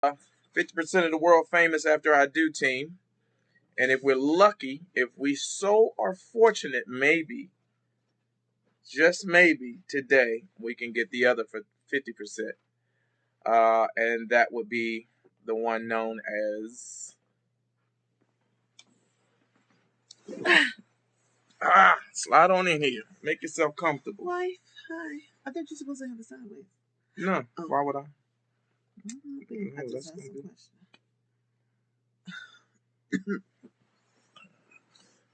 50% of the world famous after I do team. And if we're lucky, if we so are fortunate, maybe, just maybe today, we can get the other for 50%. And that would be the one known as slide on in here. Make yourself comfortable. Wife, hi. I thought you were supposed to have it sideways. No, why would I? I just asked a question.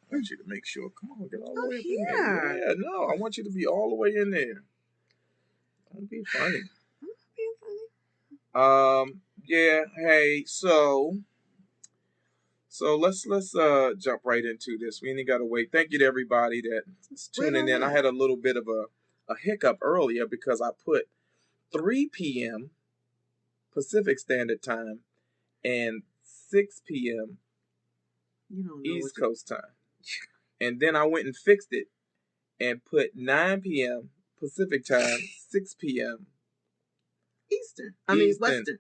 I want you to make sure. Come on, get all the way up here. in there. Yeah, no, I want you to be all the way in there. Don't be funny. I'm not being funny. Yeah. Hey, so let's jump right into this. We ain't gotta wait. Thank you to everybody that's tuning in. I had a little bit of a hiccup earlier because I put 3 p.m. Pacific Standard Time and 6 p.m. East Coast Time. And then I went and fixed it and put 9 p.m. Pacific Time, 6 p.m. Western.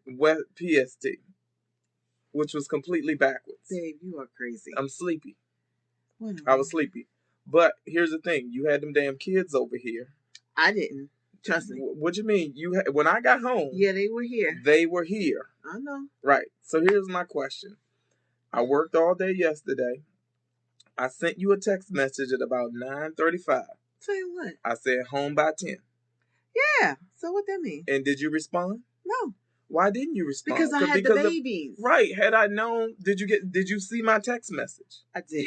PST, which was completely backwards. Babe, you are crazy. I'm sleepy. Whatever. I was sleepy. But here's the thing. You had them damn kids over here. I didn't. Trust me. What you mean? When I got home. Yeah, they were here. They were here. I know. Right. So here's my question. I worked all day yesterday. I sent you a text message at about 9:35. Saying what? I said home by 10. Yeah. So what that mean? And did you respond? No. Why didn't you respond? Because I had the babies. Right. Had I known, did you see my text message? I did.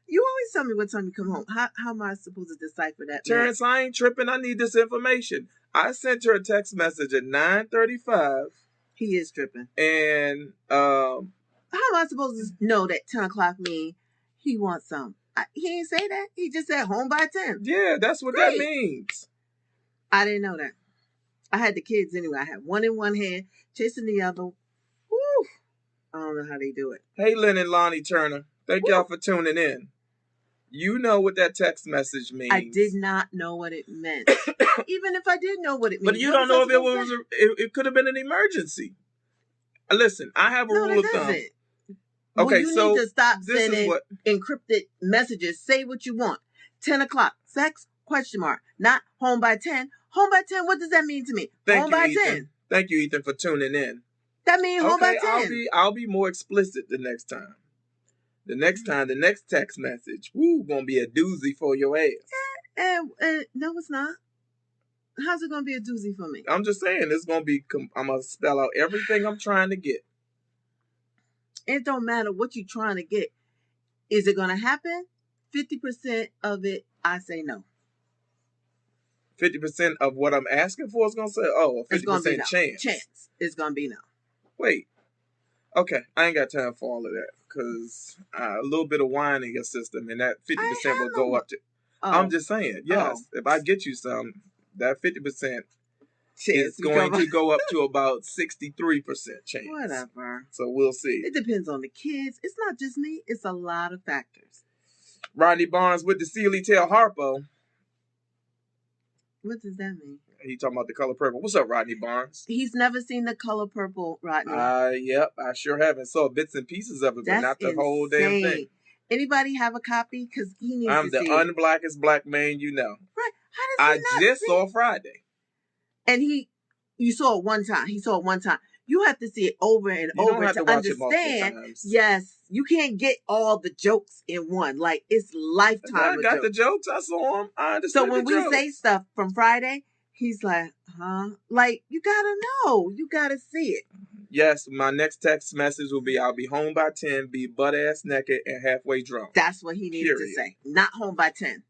You always tell me what time you come home. How am I supposed to decipher that? Terrence, I ain't tripping. I need this information. I sent her a text message at 9:35. He is tripping. And how am I supposed to know that 10 o'clock means he wants some? He didn't say that. He just said home by 10. Yeah, that's what that means. I didn't know that. I had the kids anyway. I had one in one hand, chasing the other. Woo! I don't know how they do it. Hey, Lynn and Lonnie Turner. Thank y'all for tuning in. You know what that text message means. I did not know what it meant. Even if I did know what it meant. But you don't know if it was. It could have been an emergency. Listen, I have a rule of thumb. Okay, you need to stop sending encrypted messages. Say what you want. 10 o'clock. Sex? ? Not home by 10. Home by 10, what does that mean to me? Home by 10. Thank you, Ethan, for tuning in. That means home by 10. I'll be more explicit the next time. The next text message, gonna be a doozy for your ass. No, it's not. How's it gonna be a doozy for me? I'm just saying, it's gonna be. I'm gonna spell out everything I'm trying to get. It don't matter what you're trying to get. Is it gonna happen? 50% of it, I say no. 50% of what I'm asking for is gonna say, a 50% chance. It's gonna be no. Wait. Okay, I ain't got time for all of that because a little bit of wine in your system and that 50% will go up to. I'm just saying, yes. If I get you some, that 50% is going to go up to about 63% chance. Whatever. So we'll see. It depends on the kids. It's not just me. It's a lot of factors. Rodney Barnes with the Sealy Tail Harpo. What does that mean? He talking about The Color Purple. What's up, Rodney Barnes? He's never seen The Color Purple, Rodney. Yep, I sure haven't. Saw bits and pieces of it, but not the whole damn thing. Anybody have a copy? Because he needs I'm to see it. I'm the unblackest black man you know. Right. How does he I just saw Friday. And you saw it one time. He saw it one time. You have to see it over and over to understand. Yes, you can't get all the jokes in one. Like, it's lifetime. I got the jokes. I saw them. I understand. So when we say stuff from Friday, he's like, huh? Like, you gotta know. You gotta see it. Yes, my next text message will be, I'll be home by 10, be butt-ass naked and halfway drunk. That's what he needed to say. Not home by 10.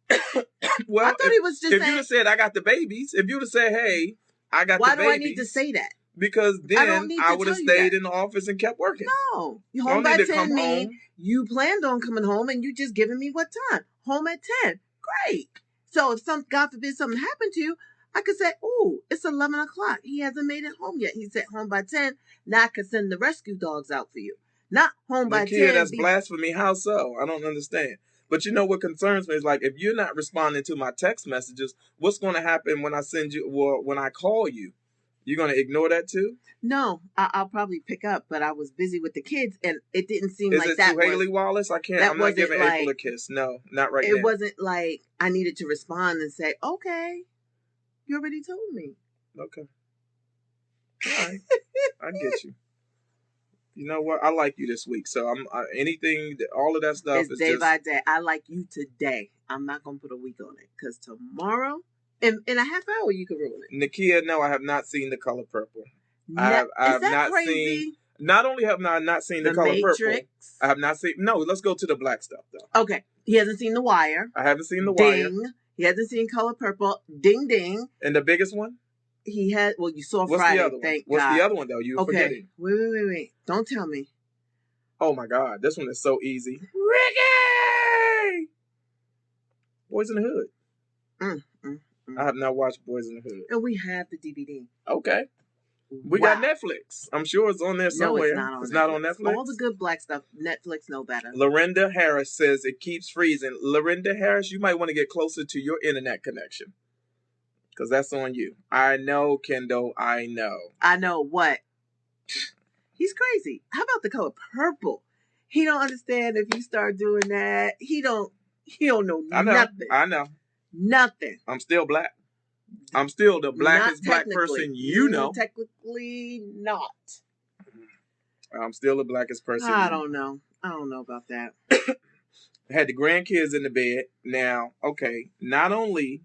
Well, I thought he was just saying. If you'd have said, I got the babies, if you'd have said, hey, I got the babies. Why do I need to say that? Because then I would have stayed in the office and kept working. No. Home by 10 means you planned on coming home and you just giving me what time? Home at 10. Great. So if God forbid something happened to you, I could say, oh, it's 11 o'clock. He hasn't made it home yet. He said home by 10. Now I could send the rescue dogs out for you. Not home by 10. That's blasphemy. How so? I don't understand. But you know what concerns me is, like, if you're not responding to my text messages, what's going to happen when I send you, or when I call you? You gonna ignore that too? No, I'll probably pick up, but I was busy with the kids, and it didn't seem Is like it that to Haley Wallace? I can't. I'm not wasn't giving April a like kiss. No, not right it now. wasn't like I needed to respond and say, "Okay, you already told me." Okay. All right. I get you. You know what? I like you this week, so anything, all of that stuff It's is day just by day. I like you today. I'm not gonna put a week on it because tomorrow, in a half hour, you can ruin it. Nakia, no, I have not seen The Color Purple. I Is have that not crazy? seen. Not only have I not seen The Color Matrix. Purple, I have not seen. No, let's go to the black stuff though. Okay, he hasn't seen The Wire. I haven't seen The Ding. Wire. He hasn't seen Color Purple. Ding ding. And the biggest one? He had. Well, you saw What's Friday. the other one? Thank What's God. the other one though? You forgetting? Wait. Don't tell me. Oh my God, this one is so easy. Ricky! Boys in the Hood. I have not watched Boys in the Hood. And we have the DVD. Okay. We got Netflix. I'm sure it's on there somewhere. No, it's not on Netflix. All the good black stuff, Netflix know better. Lorinda Harris says it keeps freezing. Lorinda Harris, you might want to get closer to your internet connection. Because that's on you. I know, Kendall. I know. I know what? He's crazy. How about The Color Purple? He don't understand if you start doing that. He don't know nothing. I know. Nothing. I'm still black. I'm still the blackest black person you know. Technically not. I'm still the blackest person. I don't know about that. I had the grandkids in the bed. Now, okay, not only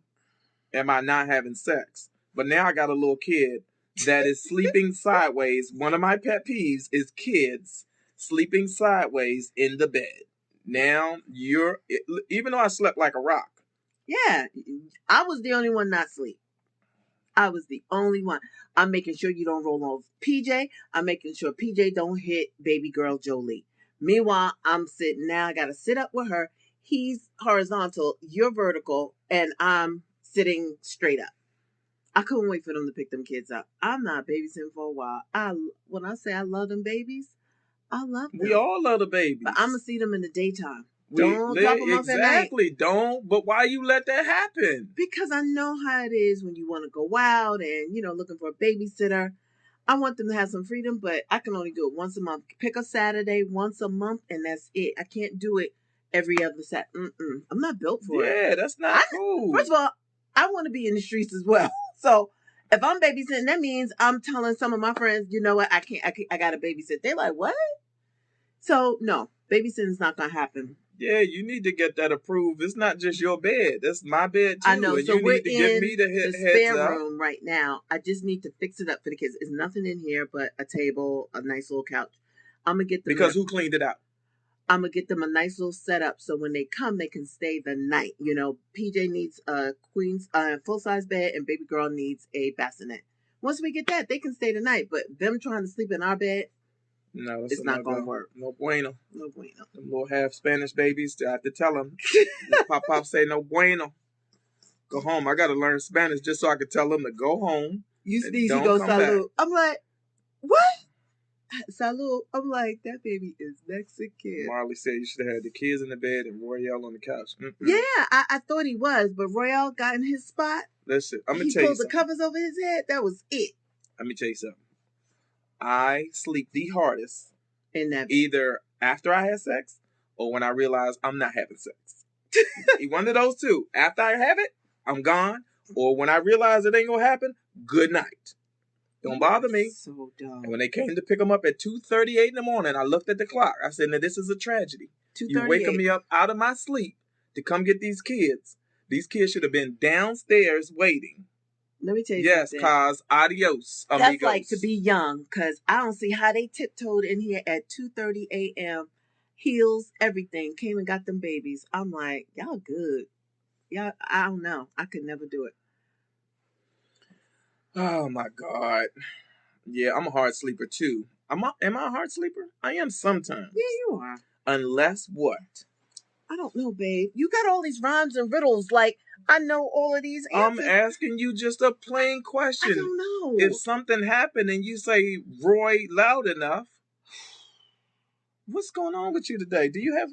am I not having sex, but now I got a little kid that is sleeping sideways. One of my pet peeves is kids sleeping sideways in the bed. Now, even though I slept like a rock. Yeah, I was the only one not asleep. I was the only one. I'm making sure you don't roll over PJ. I'm making sure PJ don't hit baby girl Jolie. Meanwhile, I'm sitting now. I got to sit up with her. He's horizontal. You're vertical. And I'm sitting straight up. I couldn't wait for them to pick them kids up. I'm not babysitting for a while. When I say I love them babies, I love them. We all love the babies. But I'm going to see them in the daytime. Don't drop them off at night. Exactly. Don't. But why you let that happen? Because I know how it is when you want to go out and, looking for a babysitter. I want them to have some freedom, but I can only do it once a month. Pick a Saturday once a month, and that's it. I can't do it every other Saturday. I'm not built for it. Yeah, that's not cool. First of all, I want to be in the streets as well. So if I'm babysitting, that means I'm telling some of my friends, you know what, I got to babysit. They're like, what? So no, babysitting is not going to happen. Yeah, you need to get that approved. It's not just your bed. That's my bed too. I know. And so you we're need to give me the spare room right now. I just need to fix it up for the kids. There's nothing in here but a table, a nice little couch. I'm gonna get them because who cleaned it out? I'm gonna get them a nice little setup so when they come, they can stay the night. PJ needs a queen's full size bed, and baby girl needs a bassinet. Once we get that, they can stay the night. But them trying to sleep in our bed. No, it's not going to work. No bueno. No bueno. Them little half Spanish babies, I have to tell them. Pop say no bueno. Go home. I got to learn Spanish just so I could tell them to go home. You sneeze, you go salud. I'm like, what? Salud. I'm like, that baby is Mexican. Marley said you should have had the kids in the bed and Royale on the couch. Yeah, I thought he was, but Royale got in his spot. Listen, I'm going to tell you something. He pulled the covers over his head. That was it. Let me tell you something. I sleep the hardest in that either after I have sex or when I realize I'm not having sex. One of those two. After I have it, I'm gone. Or when I realize it ain't gonna happen, good night. Don't bother me. So dumb. And when they came to pick them up at 2:38 in the morning, I looked at the clock. I said, "Now this is a tragedy. You waking me up out of my sleep to come get these kids. These kids should have been downstairs waiting." Let me tell you something. Yes, cause adios, amigos. That's like to be young, because I don't see how they tiptoed in here at 2:30 a.m., heels, everything, came and got them babies. I'm like, y'all good. Y'all, I don't know. I could never do it. Oh, my God. Yeah, I'm a hard sleeper, too. Am I a hard sleeper? I am sometimes. Yeah, you are. Unless what? I don't know, babe. You got all these rhymes and riddles. Like, I know all of these answers. I'm asking you just a plain question. I don't know. If something happened and you say Roy loud enough, what's going on with you today?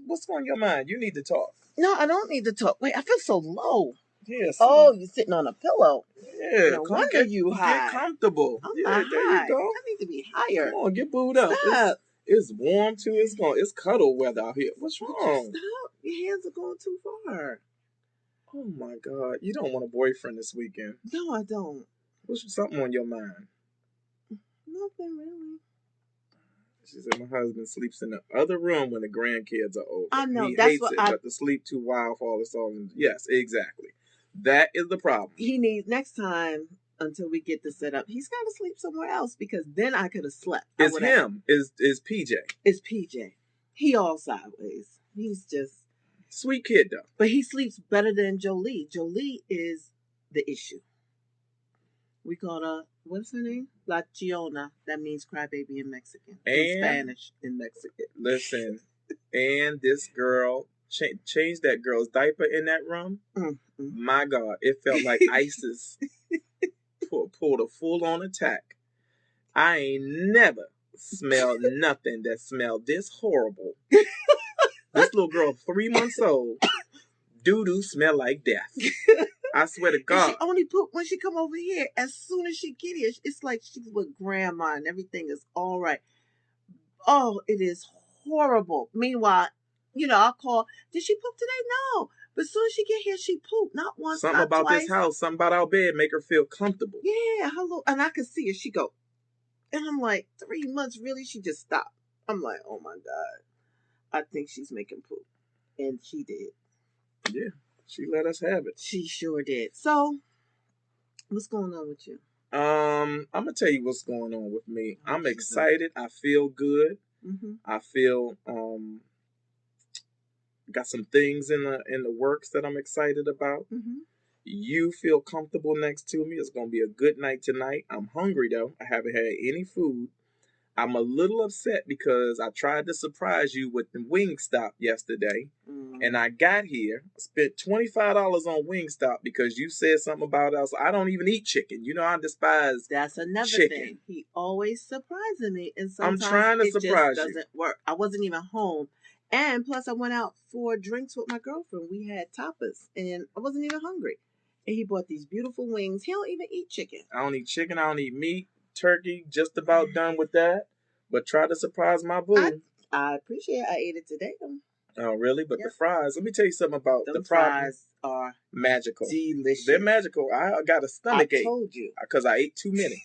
What's on your mind? You need to talk. No, I don't need to talk. Wait, I feel so low. Yeah. Oh, you're sitting on a pillow. Yeah. No wonder you high. Get comfortable. I'm yeah, not there high. you go. I need to be higher. Come on, get booed up. Stop. It's warm too. It's cuddle weather out here. What's wrong? Stop. Your hands are going too far. Oh my God. You don't want a boyfriend this weekend. No, I don't. What's something on your mind? Nothing really. She said my husband sleeps in the other room when the grandkids are over. I know. He That's hates what it, but to sleep too wild for all the songs. Yes, exactly. That is the problem. He needs next time until we get this set up. He's got to sleep somewhere else because then I could have slept. It's him. Is PJ. It's PJ. He all sideways. He's just sweet kid though. But he sleeps better than Jolie. Jolie is the issue. We call her, what's her name? La Chiona. That means crybaby in Mexican. In Spanish in Mexican. Listen, and this girl changed that girl's diaper in that room. Mm-hmm. My God, it felt like ISIS pulled a full-on attack. I ain't never smelled nothing that smelled this horrible. This little girl, 3 months old, doo-doo smell like death. I swear to God. And she only poop when she come over here. As soon as she get here, it's like she's with grandma and everything is all right. Oh, it is horrible. Meanwhile, I'll call. Did she poop today? No. But as soon as she get here, she poop. Not once, something not about twice. This house, something about our bed make her feel comfortable. Yeah, hello. And I could see her. She go. And I'm like, 3 months, really? She just stopped. I'm like, oh my God. I think she's making poop. And she did. Yeah. She let us have it. She sure did. So, what's going on with you? I'm gonna tell you what's going on with me. I'm excited. I feel good. Mm-hmm. I feel got some things in the works that I'm excited about. Mm-hmm. You feel comfortable next to me. It's gonna be a good night tonight. I'm hungry though. I haven't had any food. I'm a little upset because I tried to surprise you with the Wingstop yesterday. And I got here, spent $25 on Wingstop because you said something about us. I don't even eat chicken. I despise That's another chicken. Thing. He always surprising me. And sometimes I'm trying to surprise just doesn't work. I wasn't even home. And plus I went out for drinks with my girlfriend. We had tapas and I wasn't even hungry. And he bought these beautiful wings. He don't even eat chicken. I don't eat chicken. I don't eat meat. Turkey, just about done with that. But try to surprise my boo. I appreciate it. I ate it today. Oh, really? But the fries, let me tell you something about the fries are magical. Delicious. They're magical. I got a stomach ache. I told you. Because I ate too many.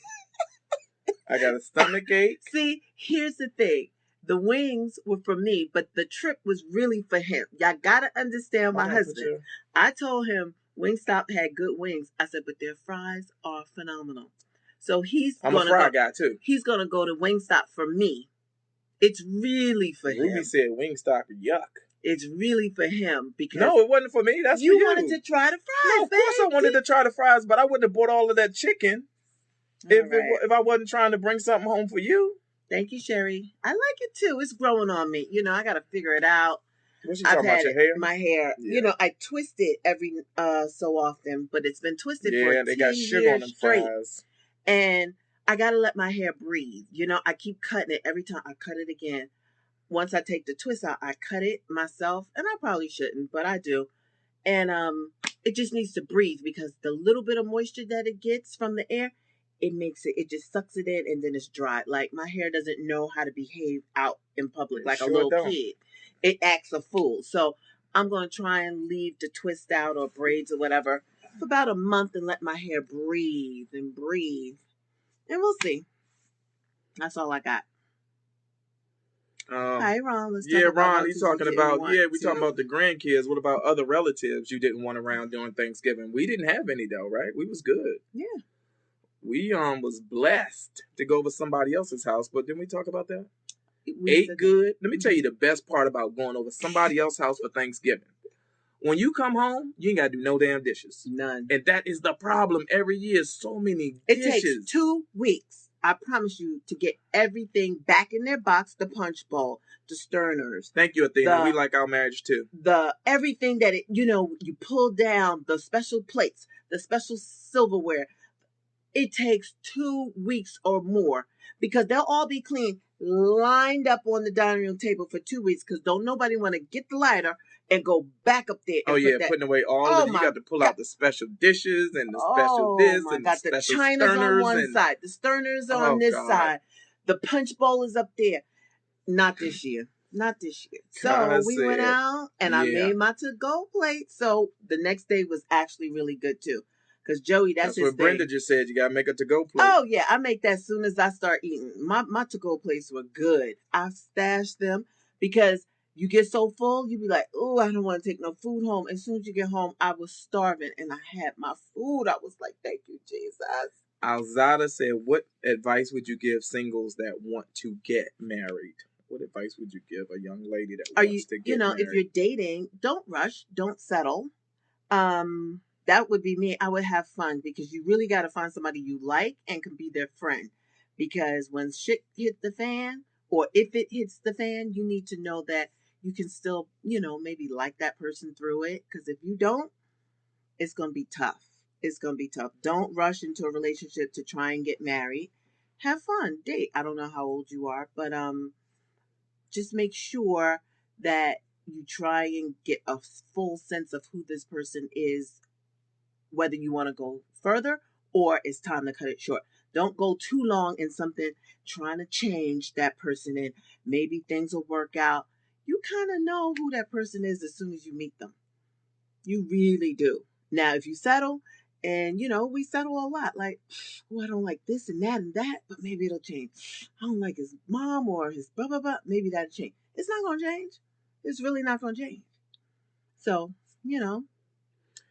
I got a stomach ache. See, here's the thing. The wings were for me, but the trip was really for him. Y'all got to understand my husband. I told him Wingstop had good wings. I said, but their fries are phenomenal. So I'm a fry guy too. He's gonna go to Wingstop for me. It's really for him. Ruby said Wingstop, yuck. It's really for him because no, it wasn't for me. That's you for you. Wanted to try the fries. No, of course I wanted to try the fries, but I wouldn't have bought all of that chicken if I wasn't trying to bring something home for you. Thank you, Sherry. I like it too. It's growing on me. I got to figure it out. What's you talking about, your hair? My hair. Yeah. I twist it every so often, but it's been twisted for 10 years straight. Yeah, they got sugar on them fries. And I got to let my hair breathe. I keep cutting it every time I cut it again. Once I take the twist out, I cut it myself. And I probably shouldn't, but I do. And it just needs to breathe because the little bit of moisture that it gets from the air, it just sucks it in and then it's dry. Like my hair doesn't know how to behave out in public like a little kid. It acts a fool. So I'm going to try and leave the twist out or braids or whatever for about a month and let my hair breathe. And we'll see. That's all I got. Hi, Ron. Ron, he's talking about, we talking about the grandkids. What about other relatives you didn't want around during Thanksgiving? We didn't have any though, right? We was good. Yeah. We was blessed to go over somebody else's house, but didn't we talk about that? Ate good. Let me tell you the best part about going over somebody else's house for Thanksgiving. When you come home, you ain't got to do no damn dishes. None. And that is the problem every year. So many dishes. It takes 2 weeks, I promise you, to get everything back in their box. The punch bowl, the sterners. Thank you, Athena. We like our marriage too. Everything that you pull down, the special plates, the special silverware. It takes 2 weeks or more because they'll all be clean, lined up on the dining room table for 2 weeks because don't nobody want to get the lighter and go back up there Oh and yeah, put that. putting away all Oh of it. You my got to pull God. out the special dishes and the special Oh this my and the God. The special china's on sterners one and side. The sterners are oh on this God. side. The punch bowl is up there. Not this year. Not this year. So God we went said, out and I yeah. made my to-go plate. So the next day was actually really good too. Because Joey, that's his what Brenda thing. just said. You gotta make a to-go plate. Oh yeah, I make that as soon as I start eating. My to-go plates were good. I stashed them because you get so full, you be like, oh, I don't want to take no food home. As soon as you get home, I was starving and I had my food. I was like, thank you, Jesus. Alzada said, what advice would you give singles that want to get married? What advice would you give a young lady that wants to get married? If you're dating, don't rush, don't settle. That would be me. I would have fun because you really got to find somebody you like and can be their friend. Because when shit hit the fan, or if it hits the fan, you need to know that you can still, maybe like that person through it. Because if you don't, it's going to be tough. It's going to be tough. Don't rush into a relationship to try and get married. Have fun, date. I don't know how old you are, but just make sure that you try and get a full sense of who this person is, whether you want to go further or it's time to cut it short. Don't go too long in something trying to change that person and maybe things will work out. You kind of know who that person is as soon as you meet them. You really do. Now, if you settle, and we settle a lot, like, oh, I don't like this and that, but maybe it'll change. I don't like his mom or his blah, blah, blah. Maybe that'll change. It's not going to change. It's really not going to change. So,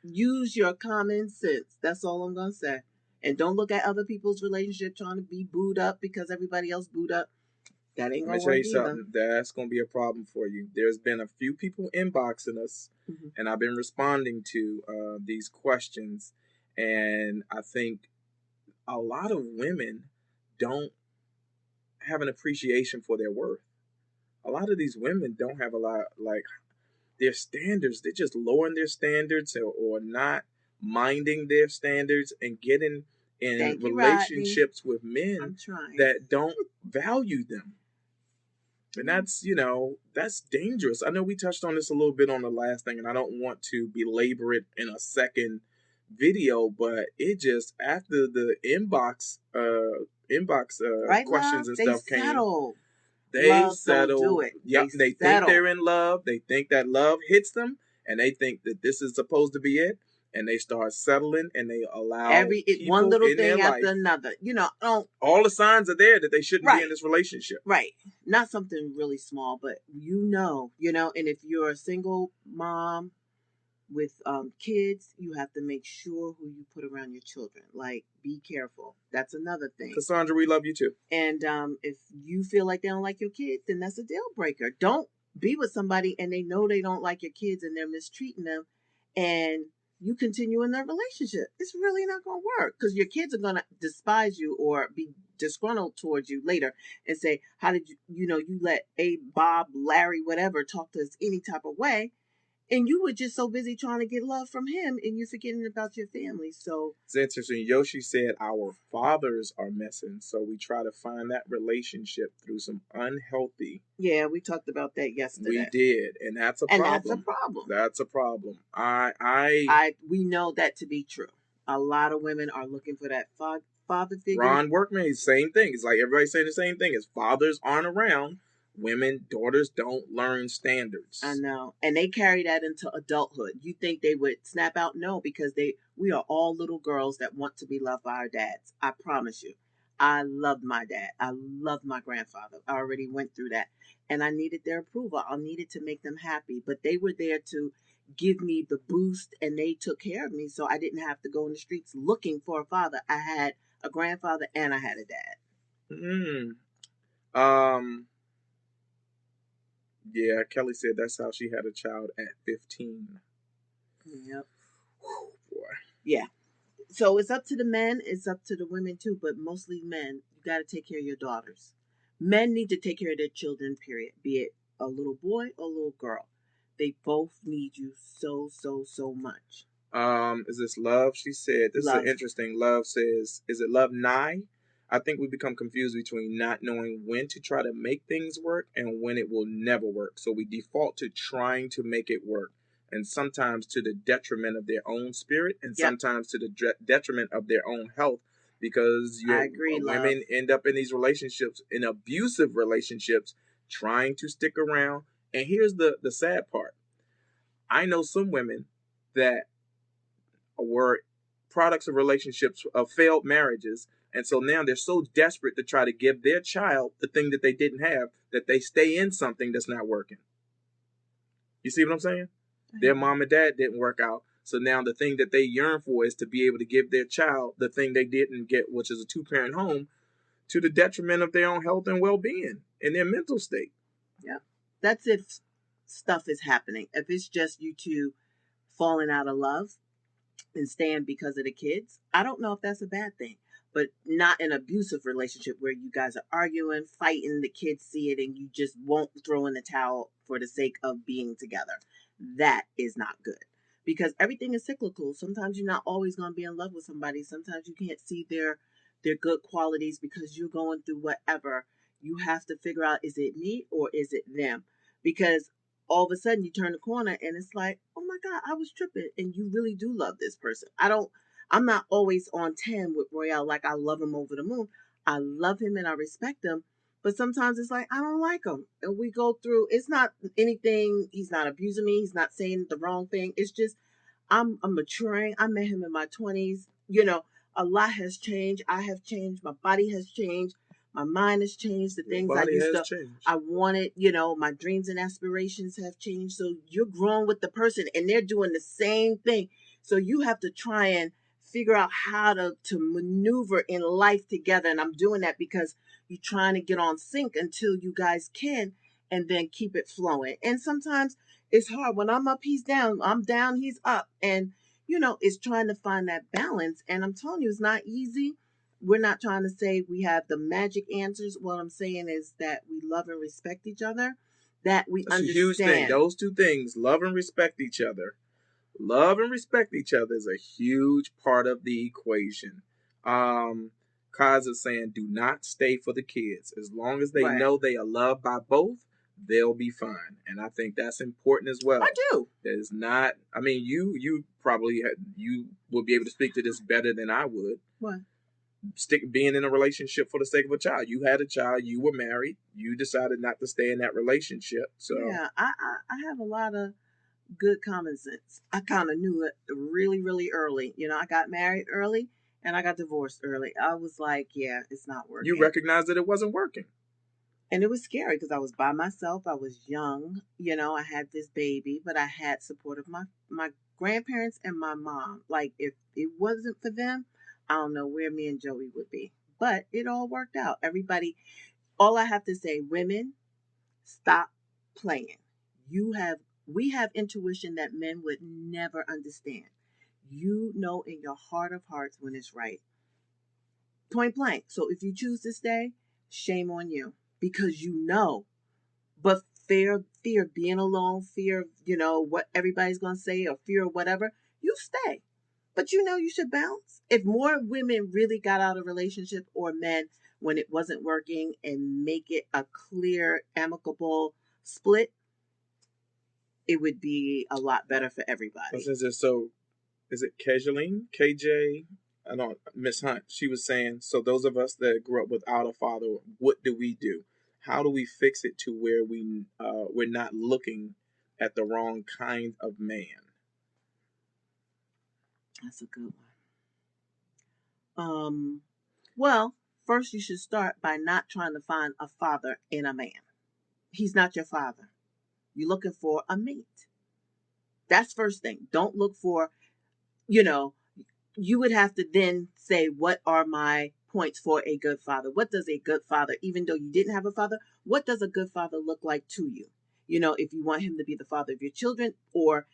use your common sense. That's all I'm going to say. And don't look at other people's relationship trying to be booed up because everybody else booed up. That ain't going to work either. Let me tell you something. That's going to be a problem for you. There's been a few people inboxing us, and I've been responding to these questions. And I think a lot of women don't have an appreciation for their worth. A lot of these women don't have a lot, like, their standards. They're just lowering their standards or not minding their standards and getting in relationships with men that don't value them. And that's dangerous. I know we touched on this a little bit on the last thing, and I don't want to belabor it in a second video, but it just, after the inbox questions and stuff came, they settle. Yep, they think they're in love. They think that love hits them, and they think that this is supposed to be it. And they start settling, and they allow one little thing after another. All the signs are there that they shouldn't be in this relationship. Right. Not something really small, but and if you're a single mom with kids, you have to make sure who you put around your children. Like, be careful. That's another thing. Cassandra, we love you too. And if you feel like they don't like your kids, then that's a deal breaker. Don't be with somebody and they know they don't like your kids and they're mistreating them, and you continue in their relationship. It's really not going to work because your kids are going to despise you or be disgruntled towards you later and say, how did you let Abe, Bob, Larry, whatever talk to us any type of way? And you were just so busy trying to get love from him and you're forgetting about your family. So it's interesting. Yoshi said our fathers are missing. So we try to find that relationship through some unhealthy. Yeah, we talked about that yesterday. We did. And that's a problem. That's a problem. We know that to be true. A lot of women are looking for that father figure. Ron Workman, same thing. It's like everybody's saying the same thing. As fathers aren't around, daughters don't learn standards. I know. And they carry that into adulthood. You think they would snap out? No, because we are all little girls that want to be loved by our dads. I promise you. I loved my dad. I loved my grandfather. I already went through that. And I needed their approval. I needed to make them happy. But they were there to give me the boost, and they took care of me. So I didn't have to go in the streets looking for a father. I had a grandfather and I had a dad. Yeah, Kelly said that's how she had a child at 15. Yep. Whew, boy. Yeah. So it's up to the men, it's up to the women too, but mostly men. You got to take care of your daughters. Men need to take care of their children, period. Be it a little boy or a little girl. They both need you so, so, so much. Is this Love? She said, this is interesting. Love says, is it Love Nye? I think we become confused between not knowing when to try to make things work and when it will never work. So we default to trying to make it work, and sometimes to the detriment of their own spirit, and Yep. sometimes to the detriment of their own health, because I agree, women end up in these relationships, in abusive relationships, trying to stick around. And here's the sad part. I know some women that were products of relationships, of failed marriages, and so now they're so desperate to try to give their child the thing that they didn't have, that they stay in something that's not working. You see what I'm saying? Their mom and dad didn't work out, so now the thing that they yearn for is to be able to give their child the thing they didn't get, which is a two-parent home, to the detriment of their own health and well-being and their mental state. Yeah, that's if stuff is happening. If it's just you two falling out of love and staying because of the kids, I don't know if that's a bad thing. But not an abusive relationship where you guys are arguing, fighting, the kids see it, and you just won't throw in the towel for the sake of being together. That is not good. Because everything is cyclical. Sometimes you're not always going to be in love with somebody. Sometimes you can't see their good qualities because you're going through whatever. You have to figure out, is it me or is it them? Because all of a sudden you turn the corner and it's like, oh my God, I was tripping. And you really do love this person. I'm not always on 10 with Royale like I love him over the moon. I love him and I respect him. But sometimes it's like, I don't like him. And we go through, it's not anything, he's not abusing me. He's not saying the wrong thing. It's just, I'm maturing. I met him in my 20s. A lot has changed. I have changed. My body has changed. My mind has changed. The things I wanted, my dreams and aspirations have changed. So you're growing with the person and they're doing the same thing. So you have to try and figure out how to maneuver in life together. And I'm doing that because you're trying to get on sync until you guys can, and then keep it flowing. And sometimes it's hard. When I'm up, he's down. I'm down, he's up. And, it's trying to find that balance. And I'm telling you, it's not easy. We're not trying to say we have the magic answers. What I'm saying is that we love and respect each other, that we That's understand. a huge thing. Those two things, love and respect each other. Love and respect each other is a huge part of the equation. Kaz is saying, do not stay for the kids. As long as they know they are loved by both, they'll be fine. And I think that's important as well. I do. That is not, I mean, you probably, you will be able to speak to this better than I would. What? Being in a relationship for the sake of a child. You had a child, you were married, you decided not to stay in that relationship. So yeah, I have a lot of good common sense. I kind of knew it really, really early. I got married early and I got divorced early. I was like, yeah, it's not working. You recognized that it wasn't working. And it was scary because I was by myself. I was young. I had this baby, but I had support of my grandparents and my mom. Like, if it wasn't for them, I don't know where me and Joey would be. But it all worked out. All I have to say, women, stop playing. We have intuition that men would never understand. You know in your heart of hearts when it's right. Point blank. So if you choose to stay, shame on you. Because you know. But fear being alone, fear of, what everybody's going to say, or fear of whatever, you stay. But you should bounce. If more women really got out of relationship, or men, when it wasn't working, and make it a clear, amicable split, it would be a lot better for everybody. So, is it Kejaline? KJ? I don't, Miss Hunt. She was saying, so those of us that grew up without a father, what do we do? How do we fix it to where we're not looking at the wrong kind of man? That's a good one. Well, first you should start by not trying to find a father in a man. He's not your father. You're looking for a mate. That's first thing. Don't look for, you would have to then say, what are my points for a good father? What does a good father, even though you didn't have a father, what does a good father look like to you? If you want him to be the father of your children, or,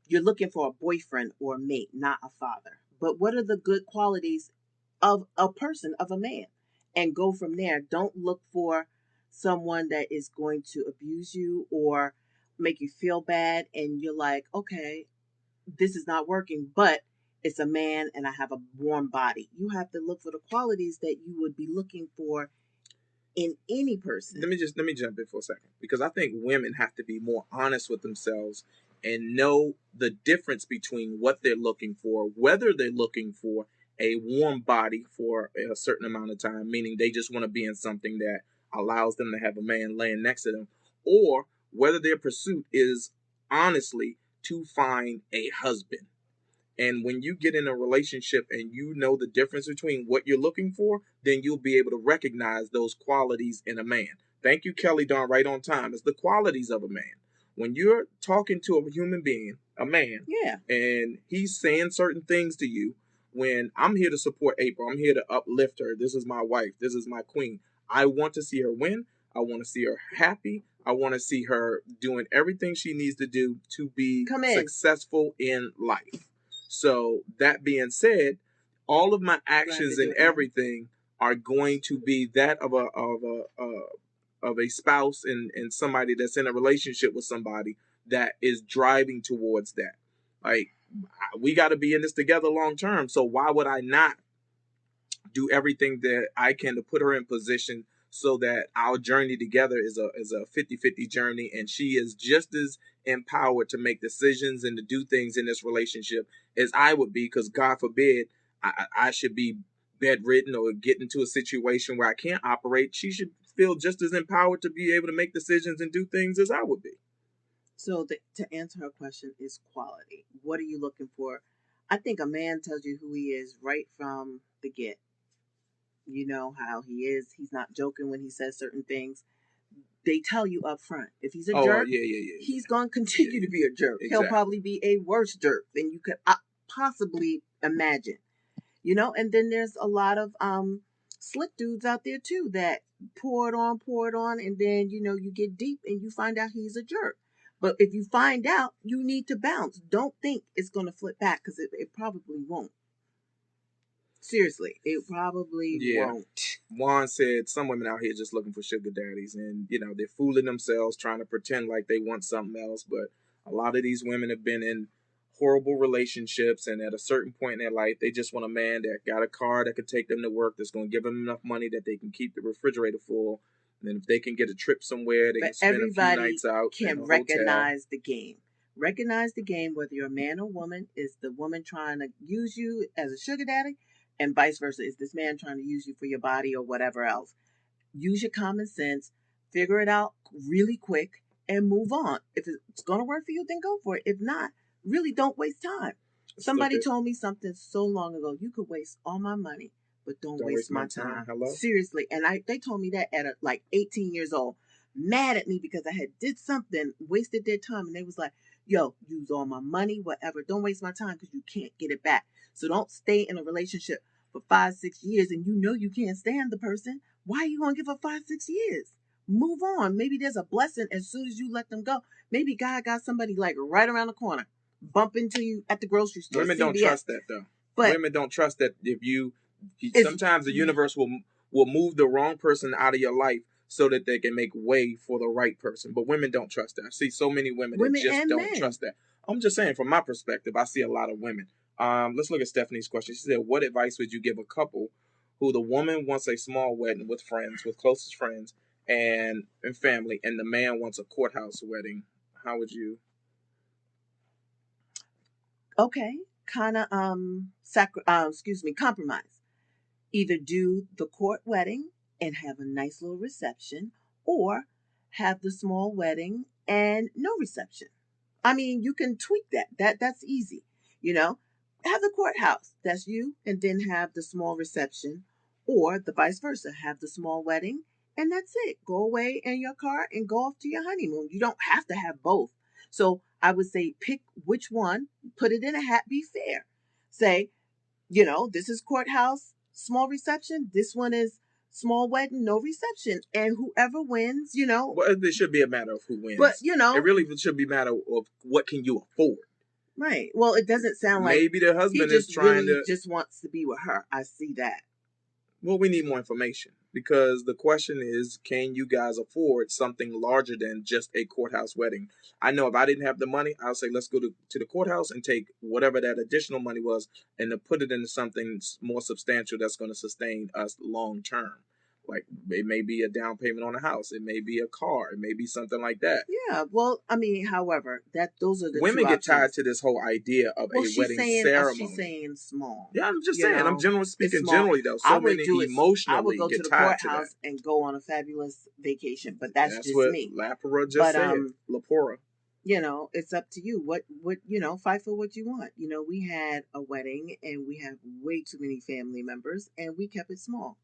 you're looking for a boyfriend or a mate, not a father. But what are the good qualities of a person, of a man? And go from there. Don't look for someone that is going to abuse you or make you feel bad. And you're like, okay, this is not working. But it's a man and I have a warm body. You have to look for the qualities that you would be looking for in any person. Let me jump in for a second, because I think women have to be more honest with themselves and know the difference between what they're looking for, whether they're looking for a warm body for a certain amount of time, meaning they just want to be in something that allows them to have a man laying next to them, or whether their pursuit is honestly to find a husband. And when you get in a relationship and you know the difference between what you're looking for, then you'll be able to recognize those qualities in a man. Thank you, Kelly Dawn, right on time. It's the qualities of a man. When you're talking to a human being, a man, Yeah. and he's saying certain things to you, when I'm here to support April, I'm here to uplift her. This is my wife. This is my queen. I want to see her win. I want to see her happy. I want to see her doing everything she needs to do to be successful in life. So that being said, all of my actions and everything are going to be that of a spouse and somebody that's in a relationship with somebody that is driving towards that. Like, we got to be in this together long term. So why would I not do everything that I can to put her in position so that our journey together is a 50-50 journey, and she is just as empowered to make decisions and to do things in this relationship as I would be, because God forbid I should be bedridden or get into a situation where I can't operate. She should feel just as empowered to be able to make decisions and do things as I would be. So to answer her question is quality. What are you looking for? I think a man tells you who he is right from the get. You know how he is. He's not joking when he says certain things. They tell you up front. If he's a jerk, he's going to continue to be a jerk. Exactly. He'll probably be a worse jerk than you could possibly imagine. You know, and then there's a lot of slick dudes out there too that pour it on, and then, you know, you get deep and you find out he's a jerk. But if you find out, you need to bounce. Don't think it's going to flip back, because it probably won't. Seriously, it probably won't. Juan said some women out here just looking for sugar daddies, and, you know, they're fooling themselves trying to pretend like they want something else. But a lot of these women have been in horrible relationships, and at a certain point in their life, they just want a man that got a car that could take them to work, that's going to give them enough money that they can keep the refrigerator full. And then if they can get a trip somewhere, they can spend a few nights out. Can recognize the game. Recognize the game, whether you're a man or woman. Is the woman trying to use you as a sugar daddy? And vice versa. Is this man trying to use you for your body or whatever else? Use your common sense. Figure it out really quick and move on. If it's going to work for you, then go for it. If not, really don't waste time. Somebody told me something so long ago. You could waste all my money, but don't waste my time. Hello? Seriously. And they told me that at like 18 years old. Mad at me because I had did something, wasted their time. And they was like, yo, use all my money, whatever. Don't waste my time, because you can't get it back. So don't stay in a relationship for 5-6 years and you know you can't stand the person. Why are you going to give up 5-6 years? Move on. Maybe there's a blessing as soon as you let them go. Maybe God got somebody like right around the corner. Bump into you at the grocery store. Women don't trust that, though. But women don't trust that sometimes the universe will move the wrong person out of your life so that they can make way for the right person. But women don't trust that. I see so many women that just don't trust that. I'm just saying, from my perspective, I see a lot of women. Let's look at Stephanie's question. She said, what advice would you give a couple who the woman wants a small wedding with friends, with closest friends and family, and the man wants a courthouse wedding? How would you? Okay, kind of compromise. Either do the court wedding and have a nice little reception, or have the small wedding and no reception. I mean, you can tweak that. That's easy. You know, have the courthouse. That's you. And then have the small reception, or the vice versa. Have the small wedding and that's it. Go away in your car and go off to your honeymoon. You don't have to have both. So I would say pick which one, put it in a hat, be fair. Say, you know, this is courthouse, small reception. This one is small wedding, no reception. And whoever wins, you know. Well, it should be a matter of who wins. But, you know. It really should be a matter of what can you afford. Right. Well, it doesn't sound like. Maybe the husband is trying to. Just wants to be with her. I see that. Well, we need more information. because the question is, can you guys afford something larger than just a courthouse wedding? I know if I didn't have the money, I'll say let's go to the courthouse and take whatever that additional money was and to put it into something more substantial that's going to sustain us long term. Like it may be a down payment on a house, it may be a car, it may be something like that. Yeah, well, I mean, however, those are the women two get options. tied to this whole idea of a wedding ceremony. She's saying small. Yeah, I'm just saying. I'm generally speaking generally though. So many emotionally I would go get to the tied courthouse to that. and go on a fabulous vacation, but that's just what me. Lapora just said. Lapora. You know, it's up to you. What fight for what you want. You know, we had a wedding and we had way too many family members and we kept it small.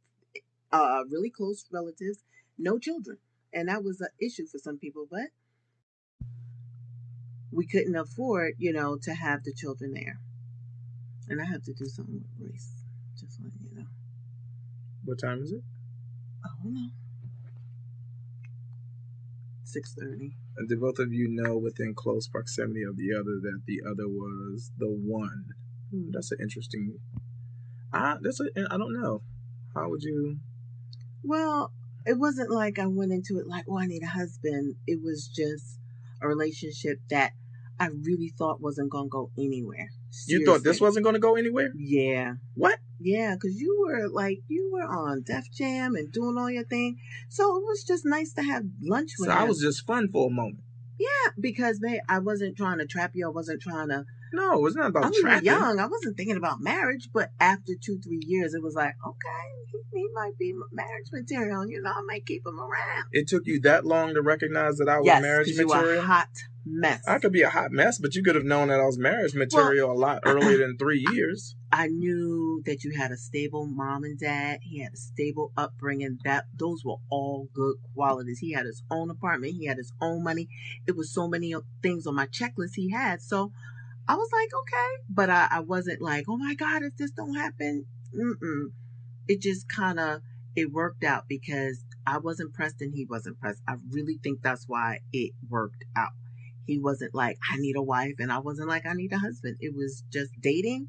Really close relatives, no children. And that was an issue for some people, but we couldn't afford, to have the children there. And I have to do something with Grace. Just letting you know. What time is it? I don't know. 6:30. And did both of you know within close proximity of the other that the other was the one? That's an interesting. I don't know. How would you? Well, it wasn't like I went into it like, I need a husband. It was just a relationship that I really thought wasn't going to go anywhere. Seriously. You thought this wasn't going to go anywhere? Yeah. What? Yeah, because you were on Def Jam and doing all your thing. So it was just nice to have lunch with him. So I was just fun for a moment. Yeah, because, babe, I wasn't trying to trap you. I wasn't trying to... No, it was not about trapping. I was young. I wasn't thinking about marriage, but after 2-3 years, it was like, okay, he might be marriage material. I might keep him around. It took you that long to recognize that I was marriage material? Yes, you were a hot mess. I could be a hot mess, but you could have known that I was marriage material a lot earlier than 3 years. I knew that you had a stable mom and dad. He had a stable upbringing. Those were all good qualities. He had his own apartment. He had his own money. It was so many things on my checklist he had. So I was like, okay. But I wasn't like, oh my God, if this don't happen. It just it worked out because I wasn't pressed and he wasn't pressed. I really think that's why it worked out. He wasn't like, I need a wife, and I wasn't like, I need a husband. It was just dating,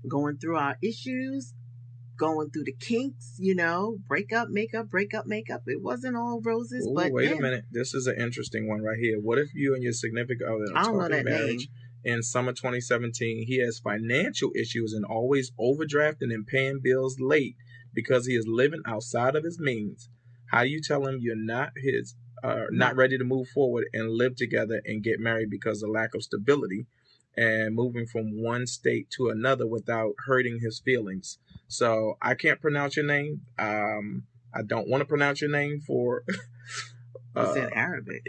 going through our issues, going through the kinks, breakup, makeup, breakup, makeup. It wasn't all roses. Ooh, but wait a minute. This is an interesting one right here. What if you and your significant other are talking marriage in summer 2017? He has financial issues and always overdrafting and paying bills late because he is living outside of his means. How do you tell him you're not ready to move forward and live together and get married because of lack of stability and moving from one state to another without hurting his feelings? So I can't pronounce your name. I don't want to pronounce your name for... it's in Arabic.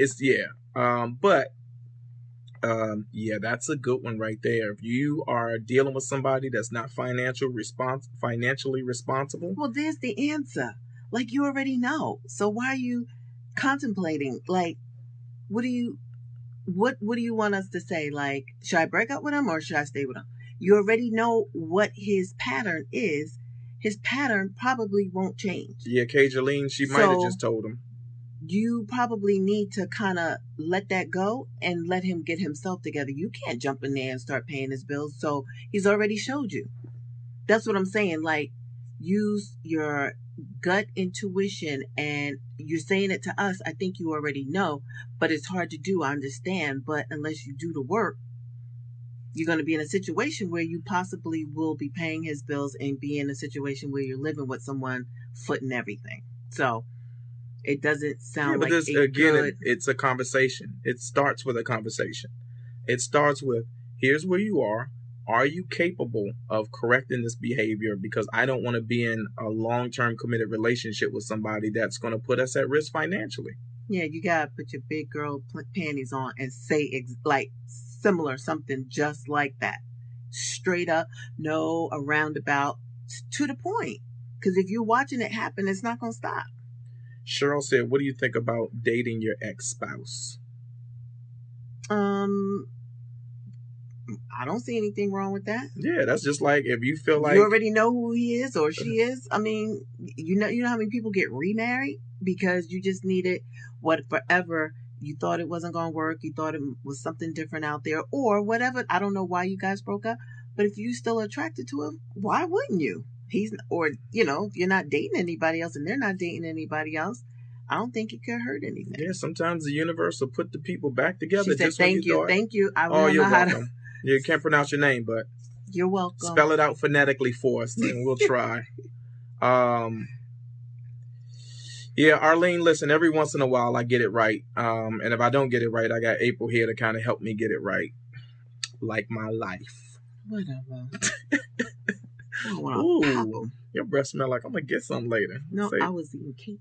Yeah, that's a good one right there. If you are dealing with somebody that's not financially responsible... Well, there's the answer. Like, you already know. So why are you contemplating? Like, what do you want us to say? Like, should I break up with him or should I stay with him? You already know what his pattern is. His pattern probably won't change. Yeah, Kajaleen, she might have just told him. You probably need to kind of let that go and let him get himself together. You can't jump in there and start paying his bills. So he's already showed you. That's what I'm saying. Like, use your gut intuition, and you're saying it to us. I think you already know, but it's hard to do. I understand, but unless you do the work, you're going to be in a situation where you possibly will be paying his bills and be in a situation where you're living with someone footing everything. So it doesn't sound like it's a conversation. It starts with a conversation. It starts with, here's where you are. Are you capable of correcting this behavior? Because I don't want to be in a long-term committed relationship with somebody that's going to put us at risk financially. Yeah, you got to put your big girl panties on and say similar, something just like that. Straight up, no, a roundabout, to the point. Because if you're watching it happen, it's not going to stop. Cheryl said, what do you think about dating your ex-spouse? I don't see anything wrong with that. Yeah, that's just like if you feel like you already know who he is or she is. I mean, you know how many people get remarried because you just needed forever. You thought it wasn't going to work. You thought it was something different out there or whatever. I don't know why you guys broke up, but if you're still attracted to him, why wouldn't you? or if you're not dating anybody else and they're not dating anybody else, I don't think it could hurt anything. Yeah, sometimes the universe will put the people back together. She said, just when thank you. I oh, you're know welcome. You can't pronounce your name, but you're welcome. Spell it out phonetically for us, and we'll try. Yeah, Arlene, listen, every once in a while I get it right. And if I don't get it right, I got April here to kind of help me get it right. Like my life. Whatever. Ooh, your breath smell like I'm going to get some later. No, I was eating cake.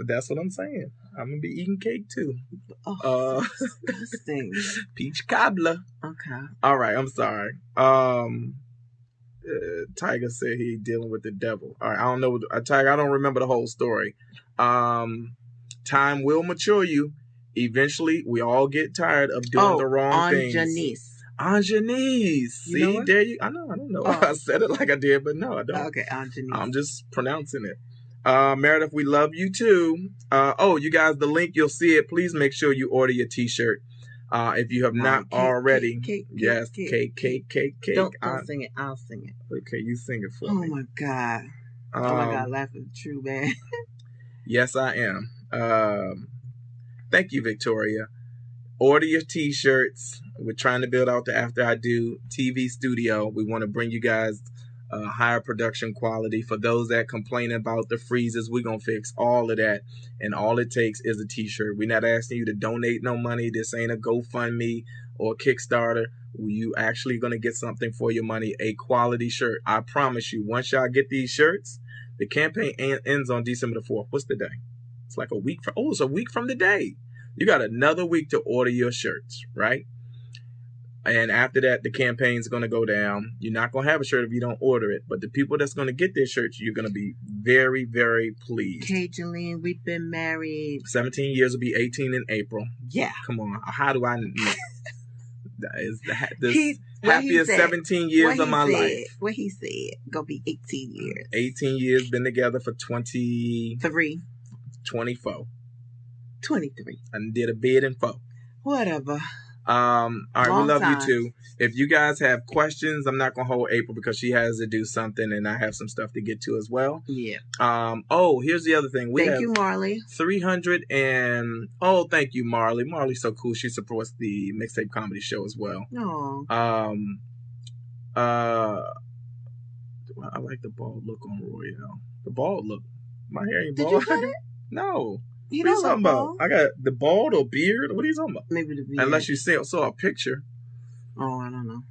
That's what I'm saying. I'm going to be eating cake too. Oh, disgusting. Peach cobbler. Okay. All right, I'm sorry. Tiger said he dealing with the devil. All right, I don't know. Tiger, I don't remember the whole story. Time will mature you. Eventually, we all get tired of doing the wrong things. Anjanice. See, there you. I don't know. I said it like I did, but no, I don't. Okay, Anjanice. I'm just pronouncing it. Meredith, we love you too. You guys, the link, you'll see it. Please make sure you order your t-shirt. If you have not already. Cake. Don't sing it. I'll sing it. Okay, you sing it for me. Oh my God. Laughing true, man. Yes, I am. Thank you, Victoria. Order your t-shirts. We're trying to build out the After I Do TV studio. We want to bring you guys higher production quality. For those that complain about the freezes, we're going to fix all of that. And all it takes is a t-shirt. We're not asking you to donate no money. This ain't a GoFundMe or Kickstarter. You actually going to get something for your money, a quality shirt. I promise you, once y'all get these shirts, the campaign ends on December the 4th. What's the day? It's like a week from. Oh, it's a week from the day. You got another week to order your shirts, right? And after that, the campaign's going to go down. You're not going to have a shirt if you don't order it. But the people that's going to get their shirts, you're going to be very, very pleased. Okay, Jalene, we've been married. 17 years will be 18 in April. Yeah. Come on. How do I know? That is the happiest 17 years of my life. What he said. Going to be 18 years. 18 years, been together for 24. 23. And did a bid in 4. Whatever. All right, Long we love time. you too. If you guys have questions, I'm not gonna hold April because she has to do something, and I have some stuff to get to as well. Yeah. Here's the other thing. Thank you, Marley. 300 and thank you, Marley. Marley's so cool. She supports the Mixtape Comedy Show as well. Oh. I like the bald look on Royale. The bald look. My hair ain't bald. Did you cut it? No. You what are you talking about? I got the bald or beard? What are you talking about? Maybe the beard. Unless you saw a picture. Oh, I don't know.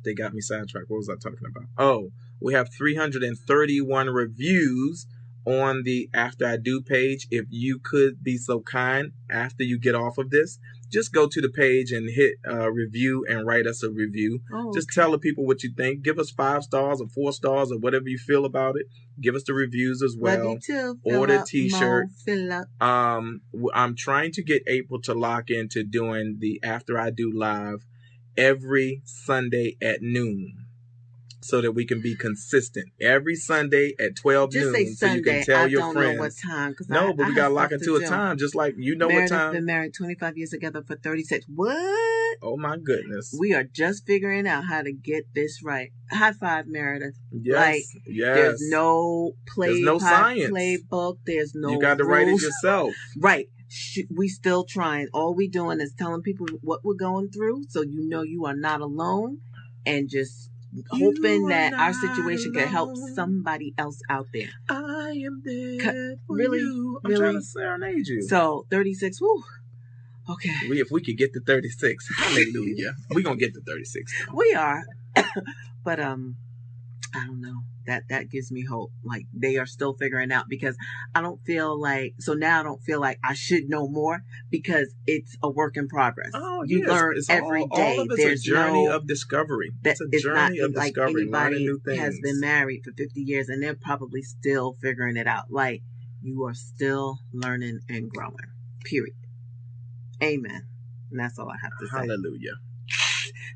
They got me sidetracked. What was I talking about? Oh, we have 331 reviews on the After I Do page. If you could be so kind, after you get off of this, just go to the page and hit review and write us a review. Just tell the people what you think. Give us 5 stars or 4 stars or whatever you feel about it. Give us the reviews as well. Love you too. Order a t-shirt. Fill up. I'm trying to get April to lock into doing the After I Do live every Sunday at noon, so that we can be consistent. Every Sunday at 12 just noon. Say Sunday. So you can tell your friends. Know what time. No, but we got to lock into a time. Just like you know Meredith what time. Been married 25 years together for 36. What? Oh my goodness. We are just figuring out how to get this right. High five, Meredith. Yes. Yes. There's no science. Playbook. There's no You got to write it yourself. Right. We still trying. All we doing is telling people what we're going through, so you know you are not alone, and just hoping that our situation can help somebody else out there. I am there for really, you. I'm trying to serenade you. So 36. Whew. Okay. If we could get to 36, hallelujah. We're gonna get to 36. We are, but I don't know. That gives me hope. Like they are still figuring out, because I don't feel like I should know more, because it's a work in progress. Oh, you learn every day. All of it's a journey of discovery. It's a journey of discovery. Anybody new things. has been married for 50 years and they're probably still figuring it out. Like you are still learning and growing. Period. Amen. And that's all I have to say. Hallelujah.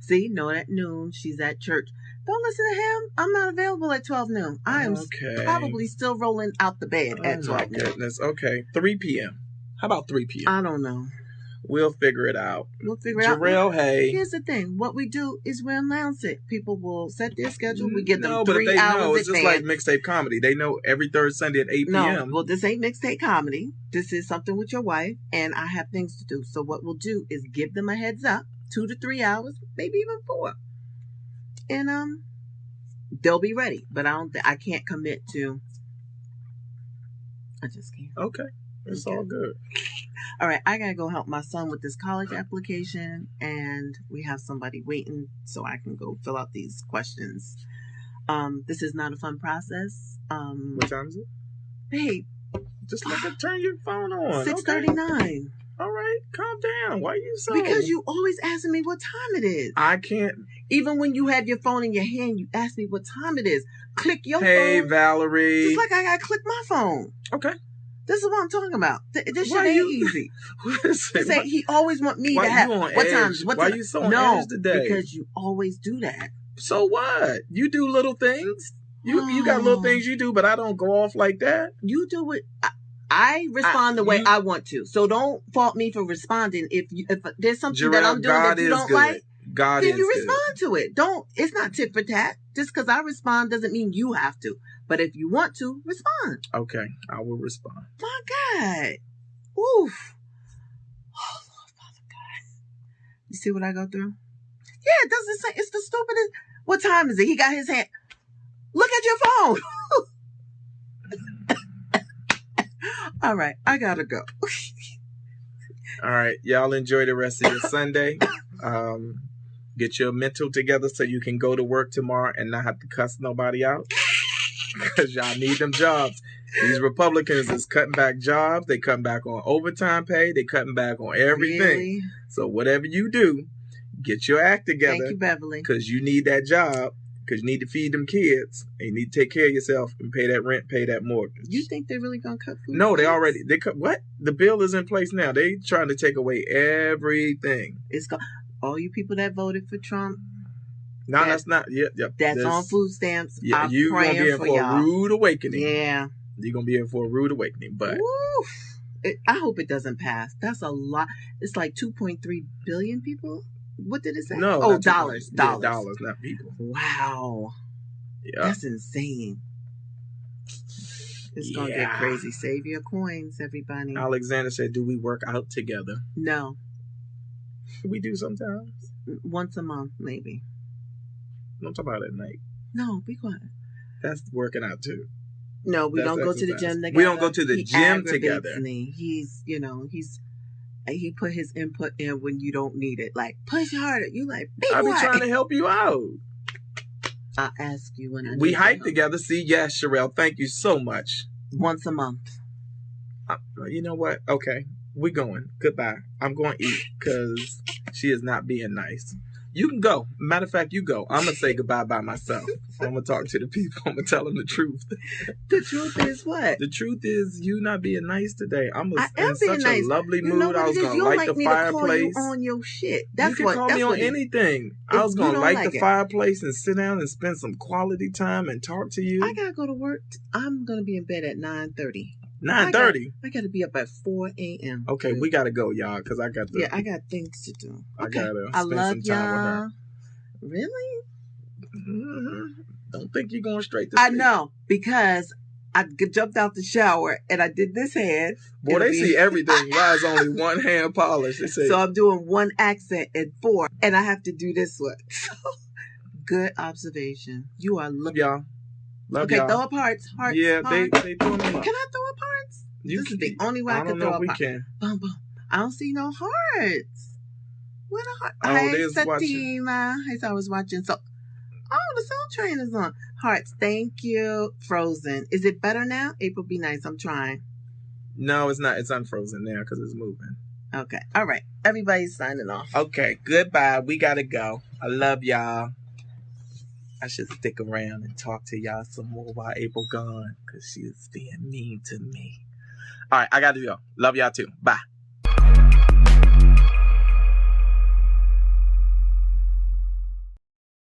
See, no, at noon she's at church. Don't listen to him. I'm not available at 12 noon. I am probably still rolling out the bed at 12 noon. Goodness. Okay. 3 p.m. How about 3 p.m.? I don't know. We'll figure it out. We'll figure it out. Jarrell, hey. Here's the thing. What we do is we announce it. People will set their schedule. We get them No, 3 but if they hours know, it's just advance. like mixtape comedy. They know every third Sunday at 8 No, p.m. well, this ain't mixtape comedy. This is something with your wife, and I have things to do. So what we'll do is give them a heads up, 2 to 3 hours, maybe even 4, and they'll be ready. But I can't commit to. I just can't. Okay, it's all good. All right, I gotta go help my son with this college application, and we have somebody waiting so I can go fill out these questions. This is not a fun process. What time is it? Hey, just turn your phone on. 6:39. Okay. All right, calm down. Why are you so? Because you always asking me what time it is. I can't. Even when you have your phone in your hand, you ask me what time it is. Click your phone. Hey, Valerie. Just like I gotta click my phone. Okay. This is what I'm talking about. This shit ain't easy. Say he always want me to have. What time? Why you so on edge today? Because you always do that. So what? You do little things. You got little things you do, but I don't go off like that. You do it. I respond the way I want to. So don't fault me for responding. If there's something that I'm doing that you don't like, then you respond to it. It's not tit for tat. Just because I respond doesn't mean you have to. But if you want to, respond. Okay, I will respond. My God. Oof. Oh, Lord, Father God. You see what I go through? Yeah, it doesn't say. It's the stupidest. What time is it? He got his hand. Look at your phone. All right, I gotta go. All right, y'all enjoy the rest of your Sunday. Get your mental together so you can go to work tomorrow and not have to cuss nobody out. Because y'all need them jobs. These Republicans is cutting back jobs. They cutting back on overtime pay. They cutting back on everything. Really? So whatever you do, get your act together. Thank you, Beverly. Because you need that job. Because you need to feed them kids. And you need to take care of yourself and pay that rent, pay that mortgage. You think they're really going to cut food? No, they cut. What? The bill is in place now. They trying to take away everything. All you people that voted for Trump. No, that's not. That's on food stamps. Yeah, you're going to be in for a rude awakening. Yeah. You're going to be in for a rude awakening. But I hope it doesn't pass. That's a lot. It's like 2.3 billion people. What did it say? No. Dollars. Yeah, dollars, not people. Wow. Yeah. That's insane. It's going to get crazy. Save your coins, everybody. Alexander said, do we work out together? No. We do sometimes. Once a month, maybe. Don't talk about it at night. No, be quiet. That's working out too. No, we don't go to the gym together. We don't go to the gym together. Me. He put his input in when you don't need it. Like, push harder. You like, be quiet. I be trying to help you out. I'll ask you when I We hike together. See, yes, Sherelle, thank you so much. Once a month. You know what? Okay, we going. Goodbye. I'm going to eat because she is not being nice. You can go. Matter of fact, you go. I'm going to say goodbye by myself. I'm going to talk to the people. I'm going to tell them the truth. The truth is what? The truth is you not being nice today. I am in such nice. a lovely mood. I was going to light the fireplace. You on your shit. You can call me on anything. I was going to light the fireplace and sit down and spend some quality time and talk to you. I got to go to work. I'm going to be in bed at 9:30. 9:30? I got to be up at 4 a.m. Okay, we got to go, y'all, because I got to. Yeah, I got things to do. Okay. I got to spend some time with her. Really? Mm-hmm. Don't think you're going straight to sleep. I know, because I jumped out the shower and I did this hand. Boy, they see everything. Why is only one hand polished? So I'm doing one accent at 4, and I have to do this one. Good observation. You are looking. Y'all. Love y'all. Throw up hearts. Yeah, hearts. They throw them up. Can I throw up hearts? This is the only way I can throw up hearts. Can. Boom, boom. I don't see no hearts. Where the heart? Oh, hey, Satima. Hey, so I was watching. So, the Soul Train is on. Hearts, thank you. Frozen. Is it better now? April, be nice. I'm trying. No, it's not. It's unfrozen now because it's moving. Okay. All right. Everybody's signing off. Okay. Goodbye. We got to go. I love y'all. I should stick around and talk to y'all some more while April gone because she is being mean to me. All right. I got to go. Love y'all too. Bye.